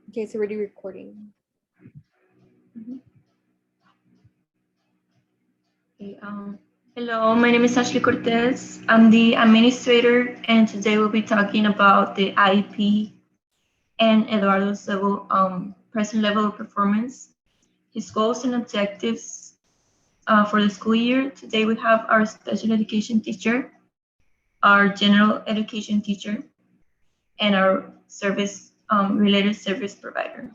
Okay, it's already recording. Okay, hello, my name is Ashely Cortez. I'm the administrator, and today we'll be talking about the IEP and Eduardo's present level of performance, his goals and objectives for the school year. Today we have our special education teacher, our general education teacher, and our service related service provider.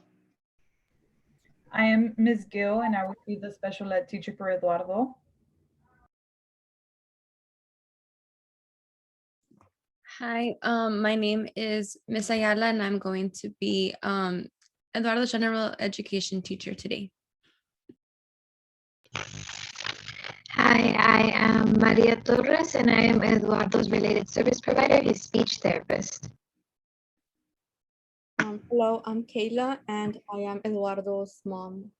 I am Ms. Gill, and I will be the special ed teacher for Eduardo. Hi, my name is Miss Ayala, and I'm going to be Eduardo's general education teacher today. Hi, I am Maria Torres, and I am Eduardo's related service provider, his speech therapist. Hello, I'm Kayla, and I am Eduardo's mom.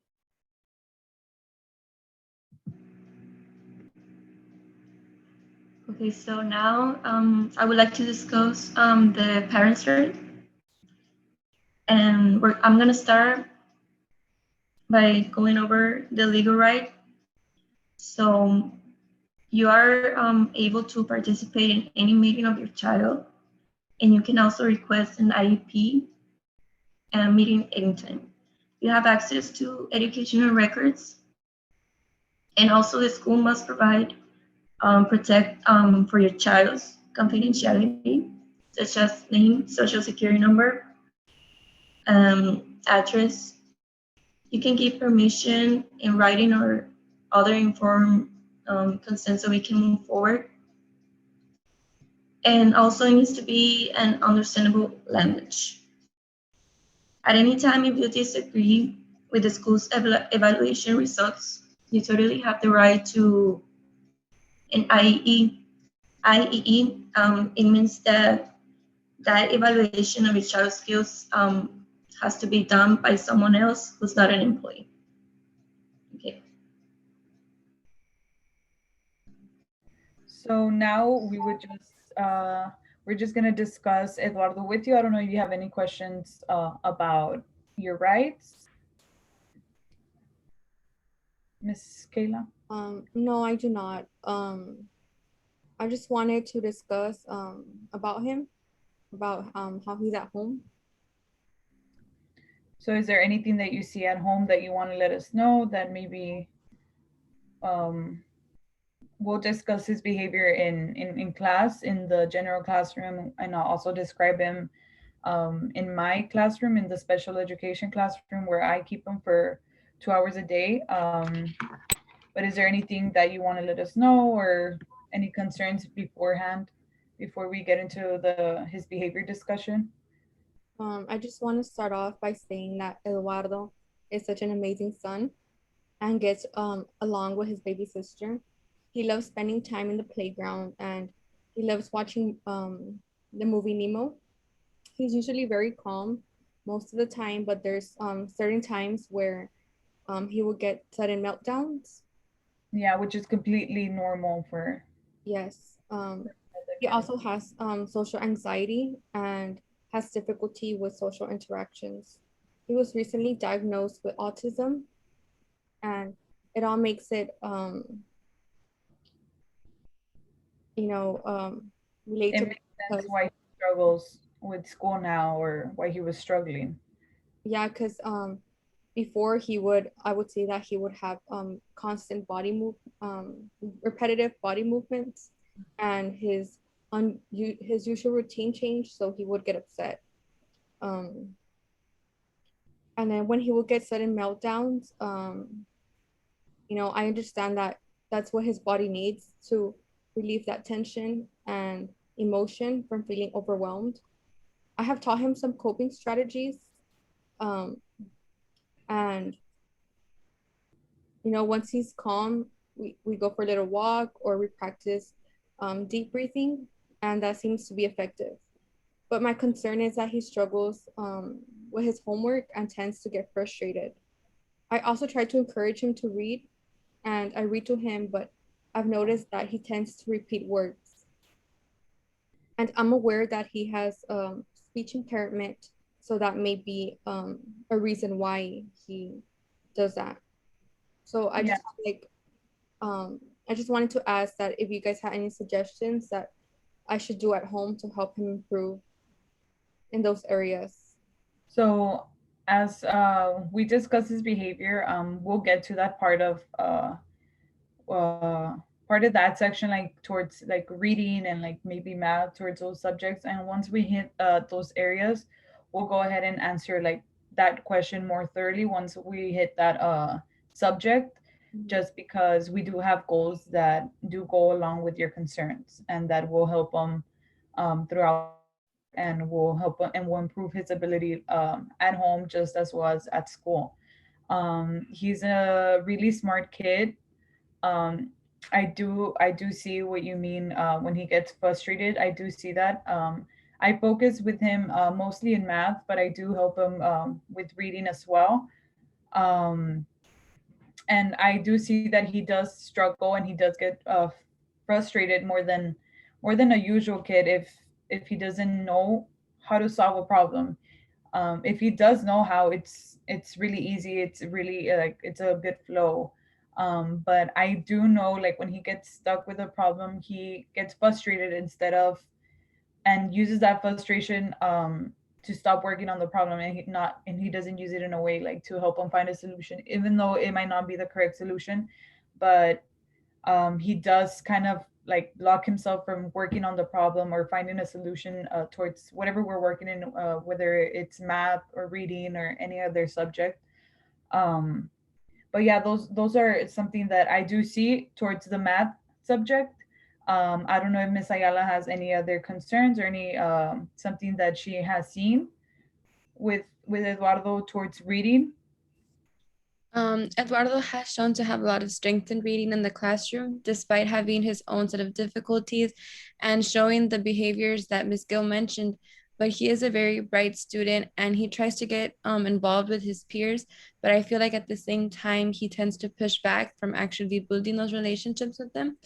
Okay, so now I would like to discuss the parents' right. And I'm going to start by going over the legal right. So you are able to participate in any meeting of your child, and you can also request an IEP meeting anytime. You have access to educational records, and also the school must provide protect for your child's confidentiality, such as name, social security number, address. You can give permission in writing or other informed consent so we can move forward. And also it needs to be an understandable language. At any time, if you disagree with the school's evaluation results, you totally have the right to an IEE. It means that evaluation of your child's skills has to be done by someone else who's not an employee. Okay. So now we're just gonna discuss Eduardo with you. I don't know if you have any questions about your rights, Miss Kayla. No, I do not. I just wanted to discuss about him, about how he's at home. So is there anything that you see at home that you want to let us know that maybe we'll discuss his behavior in class, in the general classroom, and I'll also describe him in my classroom, in the special education classroom where I keep him for 2 hours a day. But is there anything that you want to let us know, or any concerns beforehand before we get into his behavior discussion? I just want to start off by saying that Eduardo is such an amazing son and gets along with his baby sister. He loves spending time in the playground, and he loves watching the movie Nemo. He's usually very calm most of the time, but there's certain times where he will get sudden meltdowns. Yeah, which is completely normal for. Yes. He also has social anxiety and has difficulty with social interactions. He was recently diagnosed with autism, and it all makes it, relate It to. makes sense why he struggles with school now, or why he was struggling. Yeah, because before I would say that he would have constant repetitive body movements, and his usual routine changed, so he would get upset. Um, and then when he would get sudden meltdowns, I understand that that's what his body needs to relieve that tension and emotion from feeling overwhelmed. I have taught him some coping strategies, um, and once he's calm, we go for a little walk, or we practice deep breathing, and that seems to be effective. But my concern is that he struggles with his homework and tends to get frustrated. I also try to encourage him to read, and I read to him, but I've noticed that he tends to repeat words. And I'm aware that he has speech impairment, So that may be a reason why he does that. So I Yeah. just like I just wanted to ask that if you guys had any suggestions that I should do at home to help him improve in those areas. So as we discuss his behavior, we'll get to that uh, part of that section, like towards like reading and like maybe math towards those subjects. And once we hit those areas, we'll go ahead and answer like that question more thoroughly once we hit that subject, just because we do have goals that do go along with your concerns and that will help them throughout the year, and will help and will improve his ability at home just as well as at school. He's a really smart kid. um I do see what you mean when he gets frustrated. I do see that. I focus with him mostly in math, but I do help him with reading as well. um and I do see that he does struggle and he does get frustrated more than a usual kid if he doesn't know how to solve a problem. If he does know how, it's really easy, it's really like it's a good flow. But I do know, like, when he gets stuck with a problem, he gets frustrated instead of, and uses that frustration to stop working on the problem, and he doesn't use it in a way like to help him find a solution, even though it might not be the correct solution. But he does kind of like block himself from working on the problem or finding a solution towards whatever we're working in, whether it's math or reading or any other subject. Um, but yeah, those are something that I do see towards the math subject. I don't know if Miss Ayala has any other concerns or any something that she has seen with Eduardo towards reading. Eduardo has shown to have a lot of strength in reading in the classroom, despite having his own set of difficulties and showing the behaviors that Ms. Gill mentioned. But he is a very bright student and he tries to get involved with his peers. But I feel like at the same time, he tends to push back from actually building those relationships with them.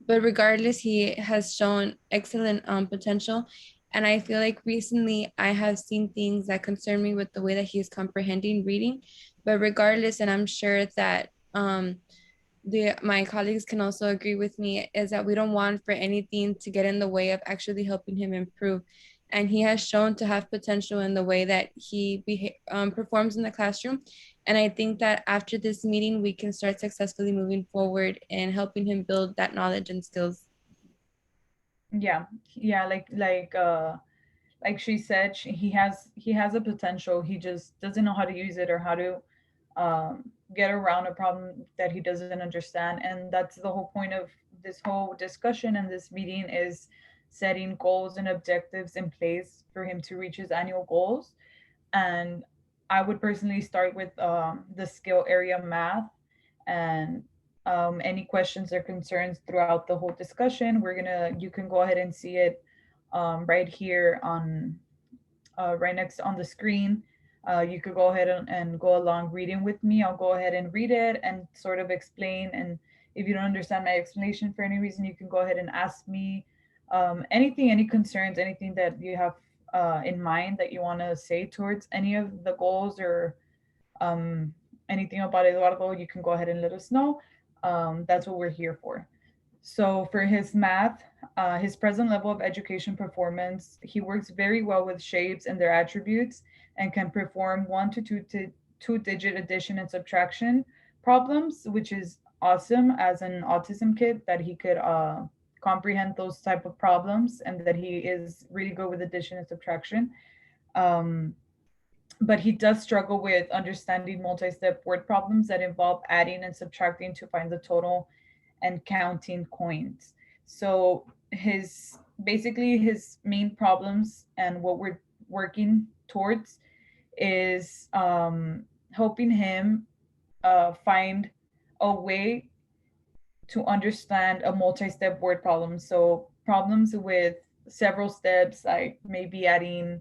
But regardless, he has shown excellent potential. And I feel like recently I have seen things that concern me with the way that he is comprehending reading. But regardless, and I'm sure that my colleagues can also agree with me, is that we don't want for anything to get in the way of actually helping him improve. And he has shown to have potential in the way that he performs in the classroom. And I think that after this meeting, we can start successfully moving forward and helping him build that knowledge and skills. Yeah, yeah, like she said, he has a potential. He just doesn't know how to use it or how to get around a problem that he doesn't understand. And that's the whole point of this whole discussion and this meeting, is setting goals and objectives in place for him to reach his annual goals. And I would personally start with the skill area math, and any questions or concerns throughout the whole discussion, you can go ahead and see it right here on right next on the screen. You could go ahead and go along reading with me. I'll go ahead and read it and sort of explain. And if you don't understand my explanation for any reason, you can go ahead and ask me anything, any concerns, anything that you have in mind that you want to say towards any of the goals, or um, anything about Eduardo. You can go ahead and let us know. That's what we're here for. So for his math, his present level of education performance, he works very well with shapes and their attributes, and can perform 1 to 2 digit addition and subtraction problems, which is awesome as an autism kid, that he could comprehend those type of problems and that he is really good with addition and subtraction. Um, but he does struggle with understanding multi-step word problems that involve adding and subtracting to find the total and counting coins. So his main problems and what we're working towards is helping him find a way to understand a multi-step word problem. So problems with several steps, like maybe adding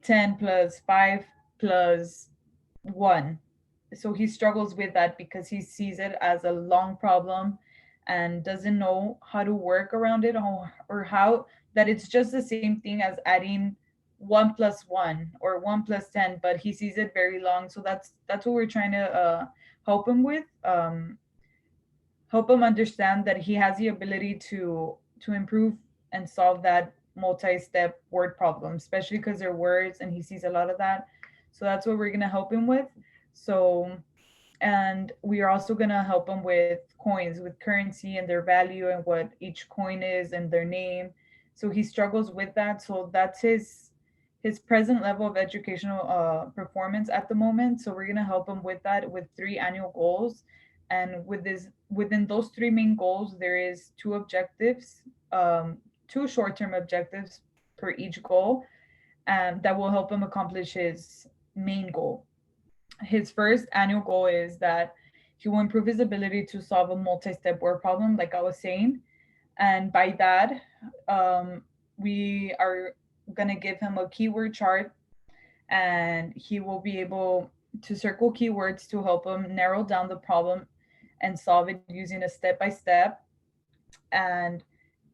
10 plus 5 plus 1. So he struggles with that because he sees it as a long problem and doesn't know how to work around it, or how that it's just the same thing as adding 1 plus 1 or 1 plus 10, but he sees it very long. So that's what we're trying to help him with. Help him understand that he has the ability to improve and solve that multi-step word problem, especially because they're words and he sees a lot of that. So that's what we're going to help him with. So, and we are also going to help him with coins, with currency and their value and what each coin is and their name. So he struggles with that. So that's his present level of educational performance at the moment. So we're going to help him with that with 3 annual goals. And within those 3 main goals, there is 2 objectives, 2 short-term objectives per each goal, and that will help him accomplish his main goal. His first annual goal is that he will improve his ability to solve a multi-step word problem, like I was saying. And by that, we are going to give him a keyword chart, and he will be able to circle keywords to help him narrow down the problem and solve it using a step by step. And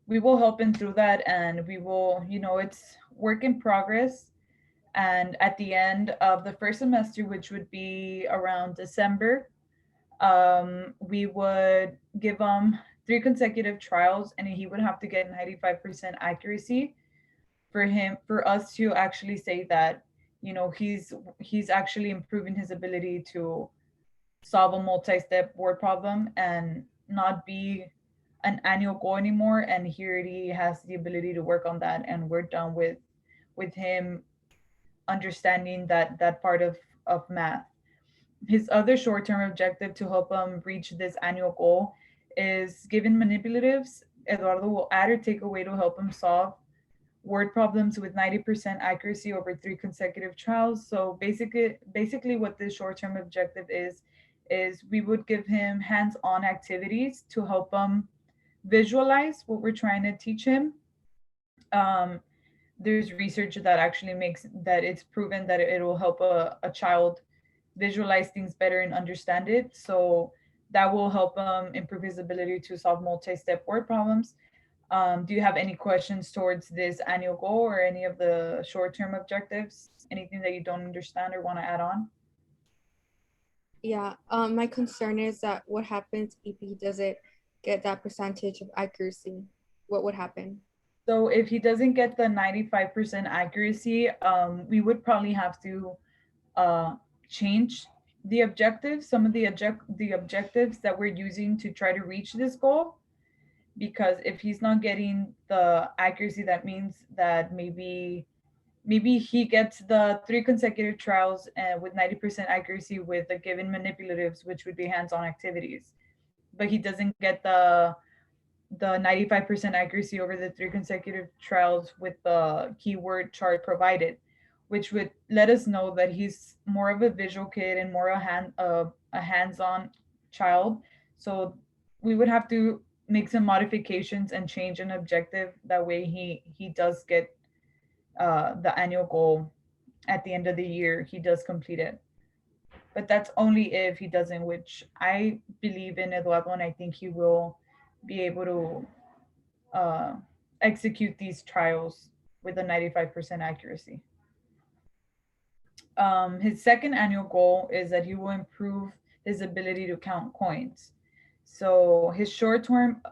we will help him through that. And we will, it's work in progress. And at the end of the first semester, which would be around December, we would give him 3 consecutive trials, and he would have to get 95% accuracy for us to actually say that he's actually improving his ability to solve a multi-step word problem and not be an annual goal anymore. And he already has the ability to work on that, and we're done with him understanding that part of math. His other short-term objective to help him reach this annual goal is given manipulatives. Eduardo will add or take away to help him solve word problems with 90% accuracy over 3 consecutive trials. So basically what this short-term objective is we would give him hands-on activities to help him visualize what we're trying to teach him. There's research that actually makes that it's proven that it will help a child visualize things better and understand it. So that will help him improve his ability to solve multi-step word problems. Do you have any questions towards this annual goal or any of the short-term objectives? Anything that you don't understand or want to add on? Yeah, my concern is that what happens if he doesn't get that percentage of accuracy? What would happen? So if he doesn't get the 95% accuracy, we would probably have to change the objectives, some of the objectives that we're using to try to reach this goal. Because if he's not getting the accuracy, that means that maybe he gets the 3 consecutive trials with 90% accuracy with the given manipulatives, which would be hands-on activities, but he doesn't get the 95% accuracy over the 3 consecutive trials with the keyword chart provided, which would let us know that he's more of a visual kid and more a hands-on child. So we would have to make some modifications and change an objective. That way he does get the annual goal at the end of the year. He does complete it. But that's only if he doesn't, which I believe in Eduardo, and I think he will be able to execute these trials with a 95% accuracy. His second annual goal is that he will improve his ability to count coins. So his short-term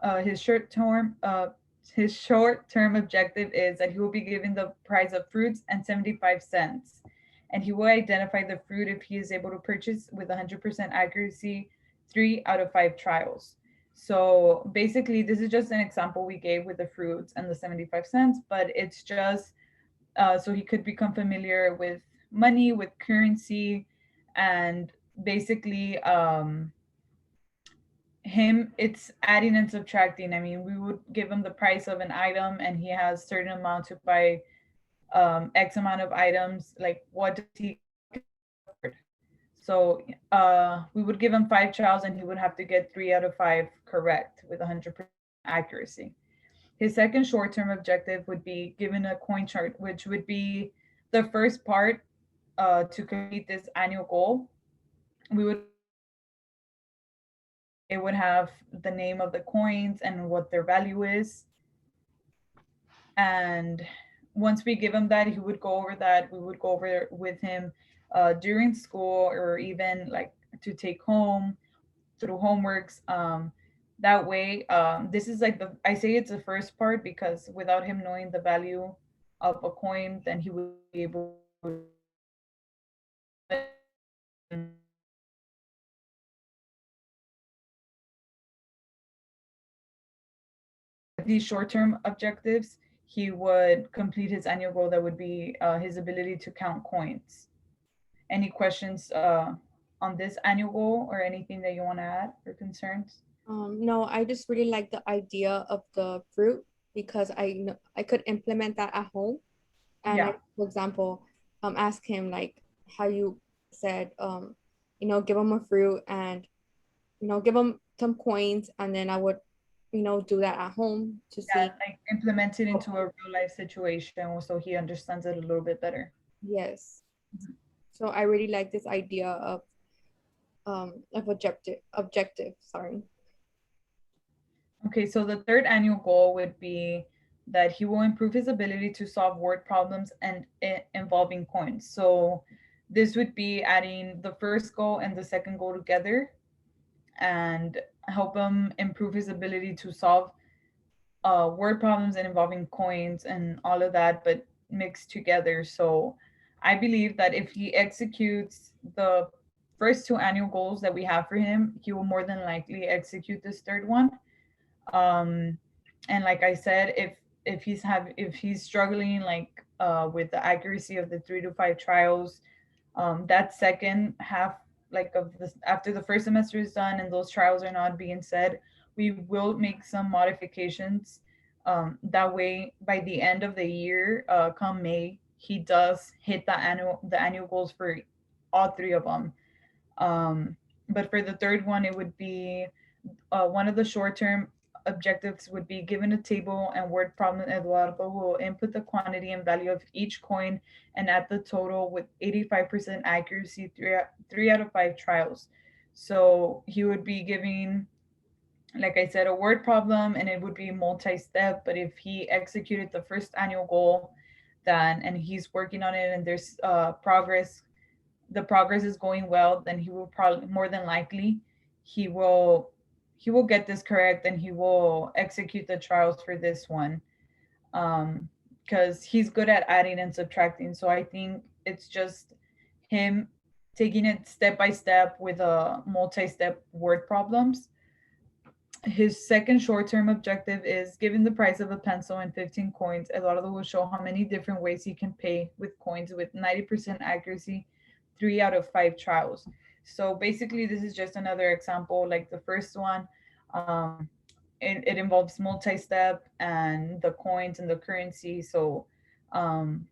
objective is that he will be given the price of fruits and 75 cents. And he will identify the fruit if he is able to purchase with 100% accuracy 3 out of 5 trials. So basically, this is just an example we gave with the fruits and the 75 cents, but it's just so he could become familiar with money, with currency, and basically it's adding and subtracting. I mean, we would give him the price of an item and he has certain amount to buy X amount of items. Like, what does he afford? So we would give him 5 trials and he would have to get 3 out of 5 correct with 100% accuracy. His second short-term objective would be given a coin chart, which would be the first part to complete this annual goal. It would have the name of the coins and what their value is. And once we give him that, he would go over that. We would go over with him during school, or even like to take home through homeworks. That way, this is like I say it's the first part, because without him knowing the value of a coin, then he would be able these short-term objectives, he would complete his annual goal that would be his ability to count coins. Any questions on this annual goal, or anything that you want to add or concerns? No, I just really like the idea of the fruit, because I know I could implement that at home. And I, Yeah, for example, ask him like how you said, give him a fruit and, give him some coins, and then I would, do that at home to yeah, see. like implement it into a real life situation so he understands it a little bit better. Yes. So I really like this idea of objective, sorry. Okay, so the third annual goal would be that he will improve his ability to solve word problems and involving coins. So this would be adding the first goal and the second goal together, and help him improve his ability to solve word problems and involving coins and all of that, but mixed together. So I believe that if he executes the first two annual goals that we have for him, he will more than likely execute this third one. um and like I said, if he's struggling like with the accuracy of the 3 to 5 trials, that second half, like of this, after the first semester is done and those trials are not being said, we will make some modifications. That way by the end of the year, come May, he does hit the annual goals for all three of them. But for the third one, it would be one of the short-term objectives would be given a table and word problem. Eduardo will input the quantity and value of each coin and add the total with 85% accuracy, 3 out of 5 trials. So he would be giving, like I said, a word problem, and it would be multi-step. But if he executed the first annual goal, then and he's working on it and there's progress, the progress is going well, then he will probably, more than likely, he will he will get this correct and he will execute the trials for this one. Because he's good at adding and subtracting. So I think it's just him taking it step by step with a multi-step word problems. His second short-term objective is, given the price of a pencil and 15 coins, Eduardo will show how many different ways he can pay with coins with 90% accuracy, 3 out of 5 trials. So basically, this is just another example. Like the first one, it involves multi-step and the coins and the currency. So um,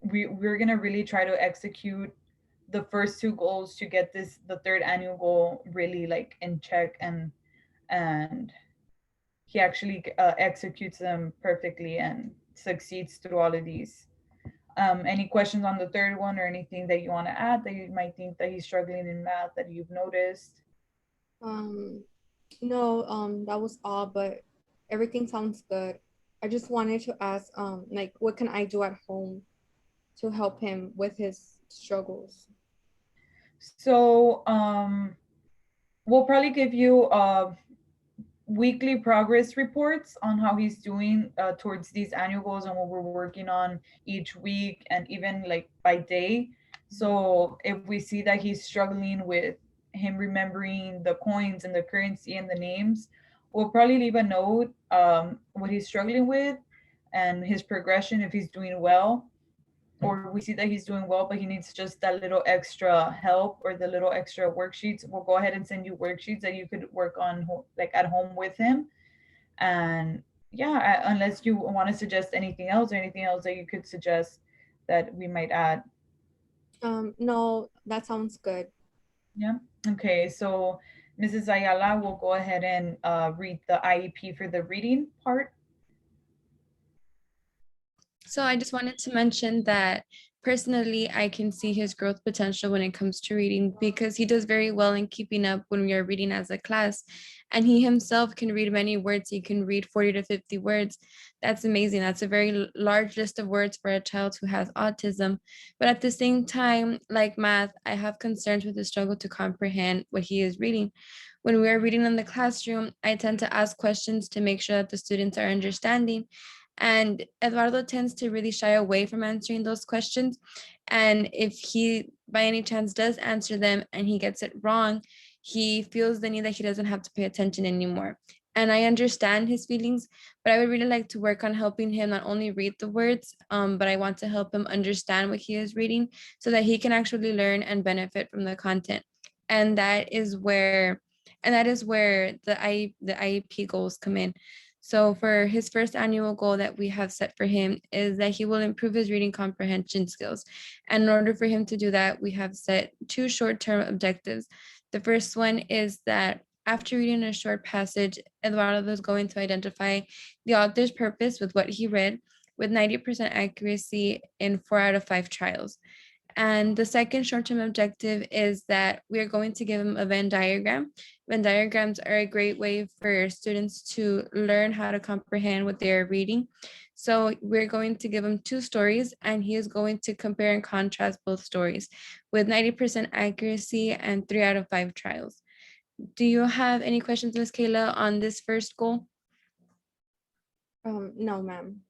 we're gonna really try to execute the first two goals to get the third annual goal really like in check, and he actually executes them perfectly and succeeds through all of these. Any questions on the third one, or anything that you want to add that you might think that he's struggling in math that you've noticed? Um, no, that was all, but everything sounds good. I just wanted to ask, like, what can I do at home to help him with his struggles? So we'll probably give you weekly progress reports on how he's doing towards these annual goals and what we're working on each week, and even like by day. So if we see that he's struggling with him remembering the coins and the currency and the names, we'll probably leave a note what he's struggling with and his progression, if he's doing well, or we see that he's doing well but he needs just that little extra help or the little extra worksheets. We'll go ahead and send you worksheets that you could work on like at home with him. And yeah, unless you want to suggest anything else, or anything else that you could suggest that we might add. No, that sounds good. Yeah. Okay, so Mrs. Ayala will go ahead and read the IEP for the reading part. So I just wanted to mention that personally, I can see his growth potential when it comes to reading because he does very well in keeping up when we are reading as a class. And he himself can read many words. He can read 40 to 50 words. That's amazing. That's a very large list of words for a child who has autism. But at the same time, like math, I have concerns with the struggle to comprehend what he is reading. When we are reading in the classroom, I tend to ask questions to make sure that the students are understanding. And Eduardo tends to really shy away from answering those questions. And if he, by any chance, does answer them and he gets it wrong, he feels the need that he doesn't have to pay attention anymore. And I understand his feelings, but I would really like to work on helping him not only read the words, but I want to help him understand what he is reading so that he can actually learn and benefit from the content. And that is where the IEP goals come in. So for his first annual goal that we have set for him is that he will improve his reading comprehension skills. And in order for him to do that, we have set 2 short-term objectives. The first one is that after reading a short passage, Eduardo is going to identify the author's purpose with what he read with 90% accuracy in 4 out of 5 trials. And the second short-term objective is that we are going to give him a Venn diagram. Venn diagrams are a great way for students to learn how to comprehend what they're reading. So we're going to give him 2 stories and he is going to compare and contrast both stories with 90% accuracy and 3 out of 5 trials. Do you have any questions, Ms. Kayla, on this first goal? No, ma'am.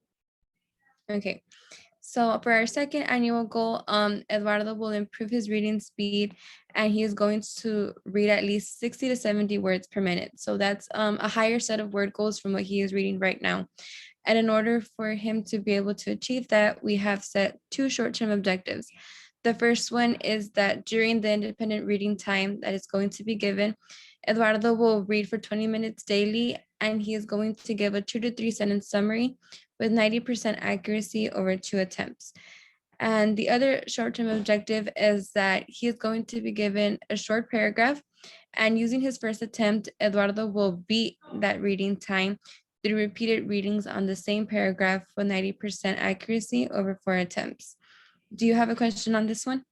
Okay. So for our second annual goal, Eduardo will improve his reading speed and he is going to read at least 60 to 70 words per minute. So that's a higher set of word goals from what he is reading right now. And in order for him to be able to achieve that, we have set 2 short-term objectives. The first one is that during the independent reading time that is going to be given, Eduardo will read for 20 minutes daily and he is going to give a 2 to 3 sentence summary with 90% accuracy over 2 attempts. And the other short-term objective is that he is going to be given a short paragraph and using his first attempt, Eduardo will beat that reading time through repeated readings on the same paragraph with 90% accuracy over 4 attempts. Do you have a question on this one?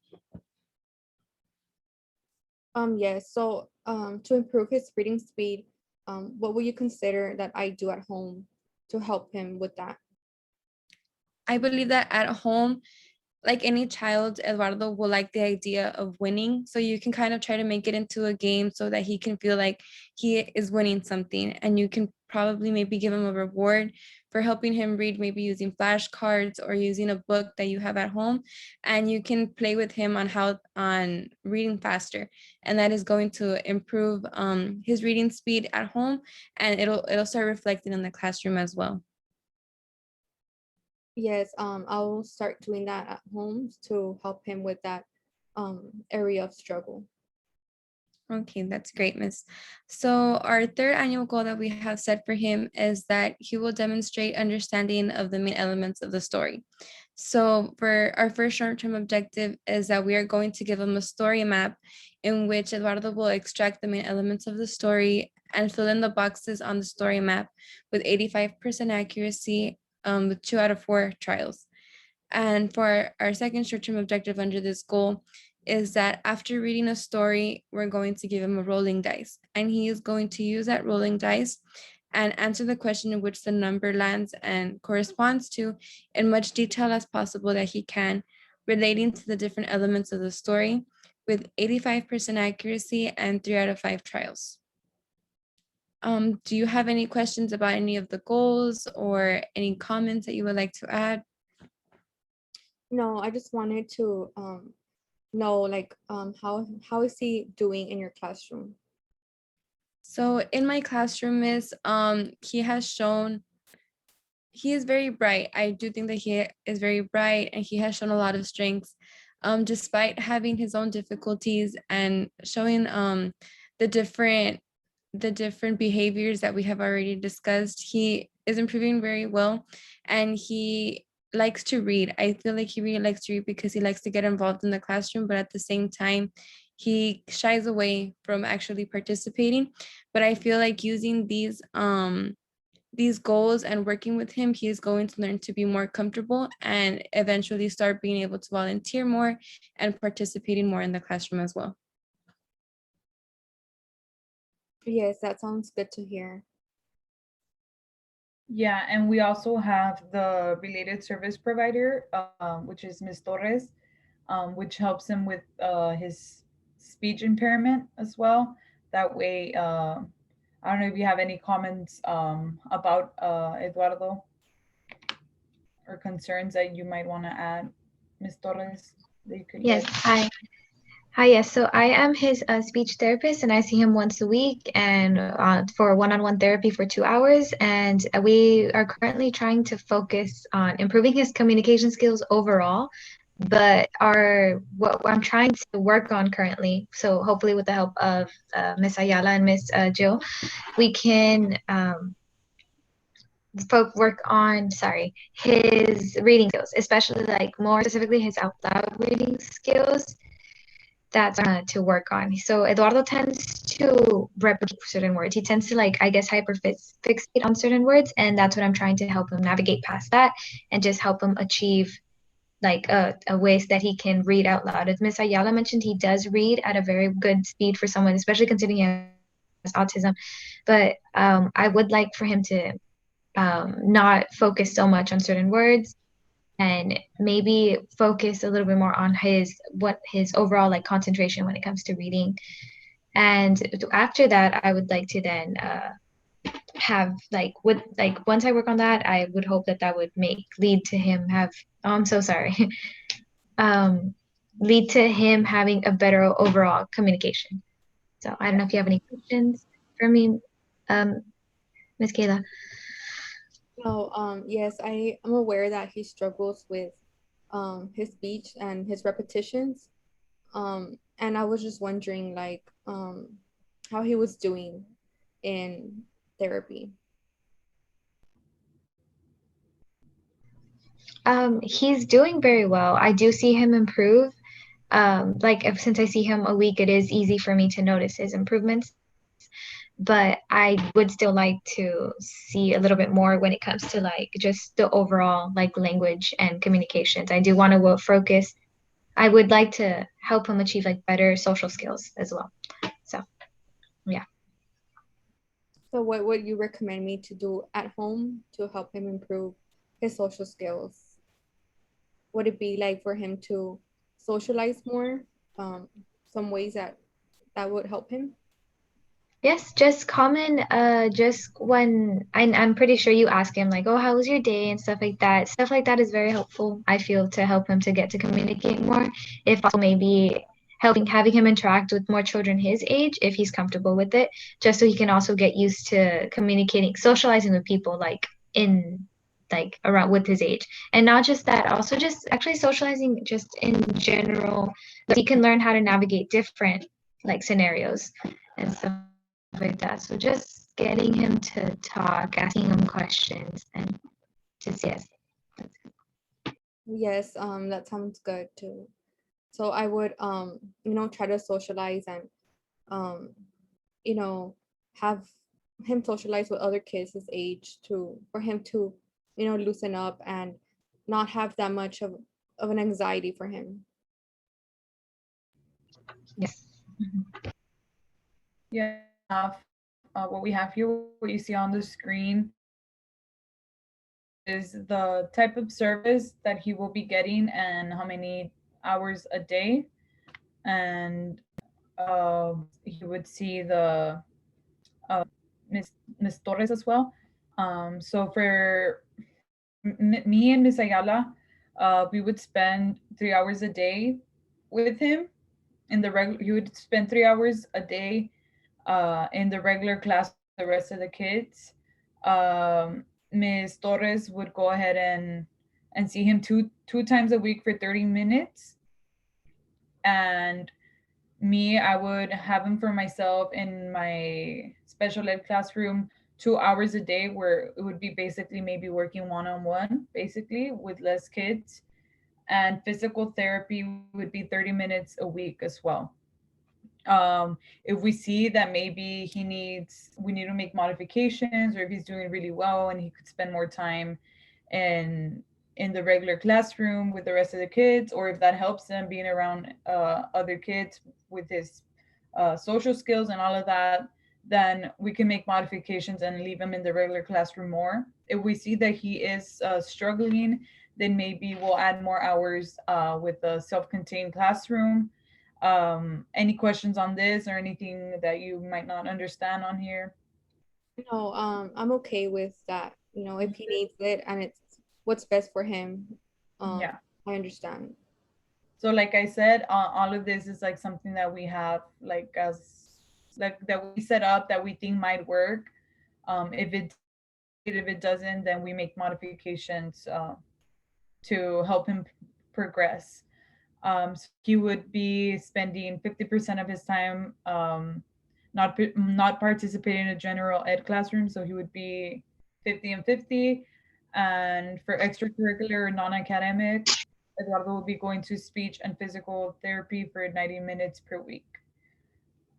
Yes. So to improve his reading speed, what would you consider that I do at home to help him with that? I believe that at home, like any child, Eduardo will like the idea of winning. So you can kind of try to make it into a game so that he can feel like he is winning something. And you can probably maybe give him a reward for helping him read, maybe using flashcards or using a book that you have at home. And you can play with him on reading faster. And that is going to improve his reading speed at home. And it'll start reflecting in the classroom as well. Yes, I'll start doing that at home to help him with that area of struggle. Okay, that's great, Miss. So our third annual goal that we have set for him is that he will demonstrate understanding of the main elements of the story. So for our first short-term objective is that we are going to give him a story map in which Eduardo will extract the main elements of the story and fill in the boxes on the story map with 85% accuracy with 2 out of 4 trials. And for our second short-term objective under this goal is that after reading a story, we're going to give him a rolling dice. And he is going to use that rolling dice and answer the question in which the number lands and corresponds to in much detail as possible that he can, relating to the different elements of the story with 85% accuracy and 3 out of 5 trials. Do you have any questions about any of the goals or any comments that you would like to add? No, I just wanted to know like how is he doing in your classroom? So in my classroom he has shown he is very bright. I do think that he is very bright and he has shown a lot of strengths despite having his own difficulties and showing the different behaviors that we have already discussed. He is improving very well and he likes to read. I feel like he really likes to read because he likes to get involved in the classroom, but at the same time, he shies away from actually participating. But I feel like using these goals and working with him, he is going to learn to be more comfortable and eventually start being able to volunteer more and participating more in the classroom as well. Yes, that sounds good to hear. Yeah, and we also have the related service provider, which is Ms. Torres, which helps him with his speech impairment as well. That way, I don't know if you have any comments about Eduardo or concerns that you might want to add, Ms. Torres, that you could Yes, give. hi. Hi, yes. So I am his speech therapist, and I see him once a week and for one-on-one therapy for 2 hours. And we are currently trying to focus on improving his communication skills overall. But what I'm trying to work on currently, so hopefully with the help of Miss Ayala and Miss Jill, we can work on his reading skills, especially like more specifically his out loud reading skills. That's to work on. So Eduardo tends to replicate certain words. He tends to like, I guess, fixate on certain words, and that's what I'm trying to help him navigate past that and just help him achieve like a ways that he can read out loud. As Miss Ayala mentioned, he does read at a very good speed for someone, especially considering he has autism. But I would like for him to not focus so much on certain words and maybe focus a little bit more on his overall like concentration when it comes to reading. And after that, I would like to then have once I work on that, I would hope that would lead to him have I'm so sorry lead to him having a better overall communication. So I don't know if you have any questions for me, Miss Kayla. So, yes, I am aware that he struggles with his speech and his repetitions. And I was just wondering, like, how he was doing in therapy. He's doing very well. I do see him improve. Since I see him a week, it is easy for me to notice his improvements. But I would still like to see a little bit more when it comes to like just the overall like language and communications. I do want to focus. I would like to help him achieve like better social skills as well. So, yeah. So, what would you recommend me to do at home to help him improve his social skills? Would it be like for him to socialize more? Some ways that would help him? Yes, just common, just when I'm pretty sure you ask him like, oh, how was your day and stuff like that. Stuff like that is very helpful, I feel, to help him to get to communicate more. If also maybe having him interact with more children his age, if he's comfortable with it, just so he can also get used to communicating, socializing with people like around with his age. And not just that, also just actually socializing just in general, so he can learn how to navigate different like scenarios and stuff like that. So just getting him to talk, asking him questions, and just yes. Yes, that sounds good too. So I would try to socialize and um, you know, have him socialize with other kids his age to for him to, loosen up and not have that much of an anxiety for him. Yes. Yeah, what we have here, what you see on the screen, is the type of service that he will be getting and how many hours a day. And he would see the uh, Miss Miss Torres as well. So for me and Miss Ayala, we would spend 3 hours a day with him in the regular. He would spend 3 hours a day in the regular class with the rest of the kids. Ms. Torres would go ahead and see him two times a week for 30 minutes. And me, I would have him for myself in my special ed classroom 2 hours a day, where it would be basically maybe working one on one, basically with less kids. And physical therapy would be 30 minutes a week as well. If we see that maybe we need to make modifications, or if he's doing really well and he could spend more time in the regular classroom with the rest of the kids, or if that helps him being around other kids with his social skills and all of that, then we can make modifications and leave him in the regular classroom more. If we see that he is struggling, then maybe we'll add more hours with the self-contained classroom. Any questions on this or anything that you might not understand on here? No, I'm okay with that. You know, if he needs it and it's what's best for him, Yeah. I understand. So like I said, all of this is like something that we have like as like that we set up that we think might work. If it great, if it doesn't, then we make modifications to help him progress. So he would be spending 50% of his time not participating in a general ed classroom. So he would be 50 and 50. And for extracurricular non-academic, Eduardo will be going to speech and physical therapy for 90 minutes per week.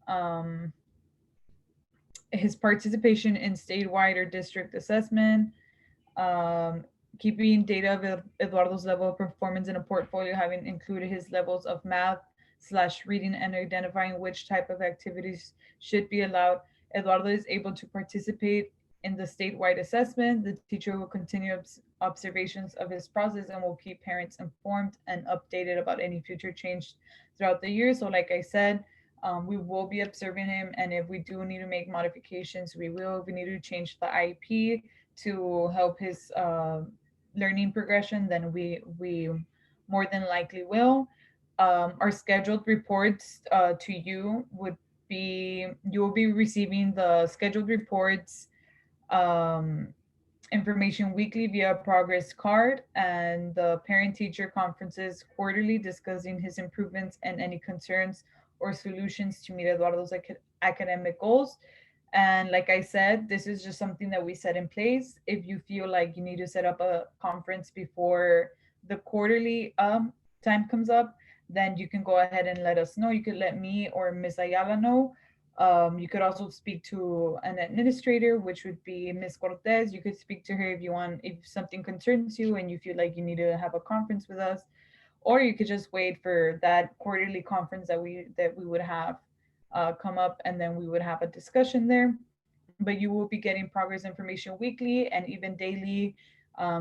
Um, his participation in statewide or district assessment, um, keeping data of Eduardo's level of performance in a portfolio, having included his levels of math/reading and identifying which type of activities should be allowed. Eduardo is able to participate in the statewide assessment. The teacher will continue observations of his process and will keep parents informed and updated about any future change throughout the year. So, like I said, we will be observing him, and if we do need to make modifications, we will. If we need to change the IEP to help his learning progression, then we more than likely will. Our scheduled reports to you would be you will be receiving the scheduled reports um, information weekly via progress card, and the parent teacher conferences quarterly discussing his improvements and any concerns or solutions to meet Eduardo's academic goals. And like I said, this is just something that we set in place. If you feel like you need to set up a conference before the quarterly time comes up, then you can go ahead and let us know. You could let me or Miss Ayala know. You could also speak to an administrator, which would be Miss Cortez. You could speak to her if you want, if something concerns you and you feel like you need to have a conference with us, or you could just wait for that quarterly conference that we would have come up, and then we would have a discussion there. But you will be getting progress information weekly and even daily,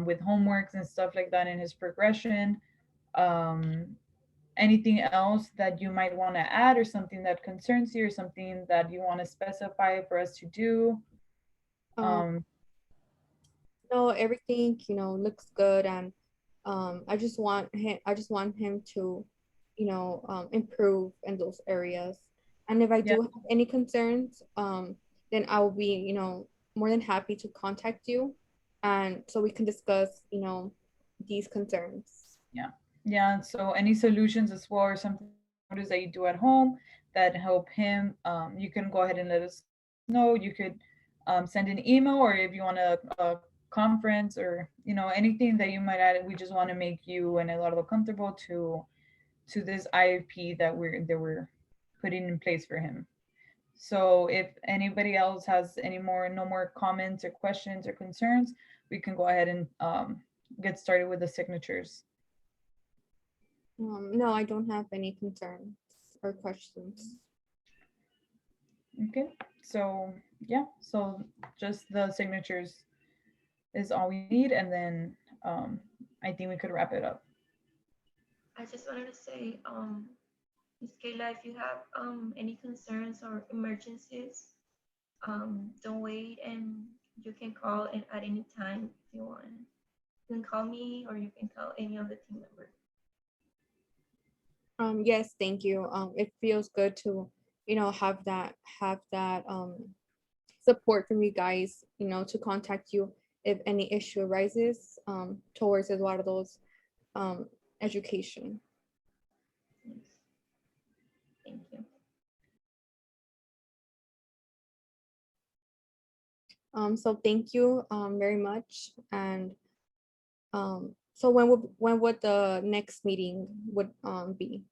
with homeworks and stuff like that in his progression. Um, Anything else that you might want to add, or something that concerns you, or something that you want to specify for us to do? Um, no, everything, looks good, and I just want him to, improve in those areas. And if I Yeah, do have any concerns, then I will be, more than happy to contact you, and so we can discuss, these concerns. yeah, yeah. So any solutions as well, or something notice that you do at home that help him, you can go ahead and let us know. You could send an email, or if you want a conference, or anything that you might add. We just want to make you and Eduardo comfortable to this IEP that we're putting in place for him. So if anybody else has no more comments or questions or concerns, we can go ahead and get started with the signatures. No, I don't have any concerns or questions. Okay, so yeah, so just the signatures is all we need, and then I think we could wrap it up. I just wanted to say, Ms. Kayla, if you have any concerns or emergencies, don't wait, and you can call in at any time if you want. You can call me, or you can call any of the team members. Yes, thank you. It feels good to, have that support from you guys, to contact you if any issue arises towards Eduardo's um, education. Yes. Thank you. So thank you very much. And so when would the next meeting would be?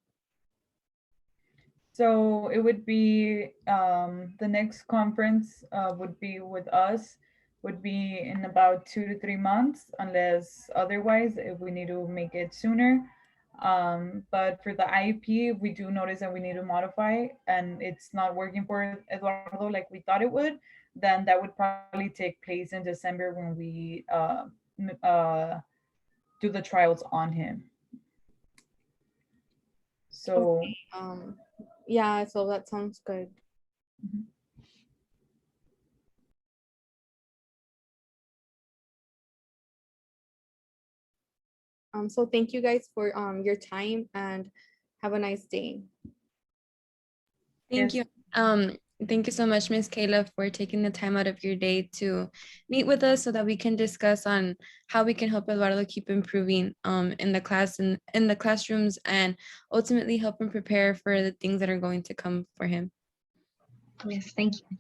So it would be the next conference would be with us, would be in about 2 to 3 months, unless otherwise, if we need to make it sooner. But for the IEP, we do notice that we need to modify and it's not working for Eduardo like we thought it would, then that would probably take place in December when we do the trials on him. So Okay. Yeah, so that sounds good. mhm. So thank you guys for your time and have a nice day. Thank Yes. you. Thank you so much, Miss Kayla, for taking the time out of your day to meet with us so that we can discuss on how we can help Eduardo keep improving in the class and in the classrooms and ultimately help him prepare for the things that are going to come for him. Yes, thank you.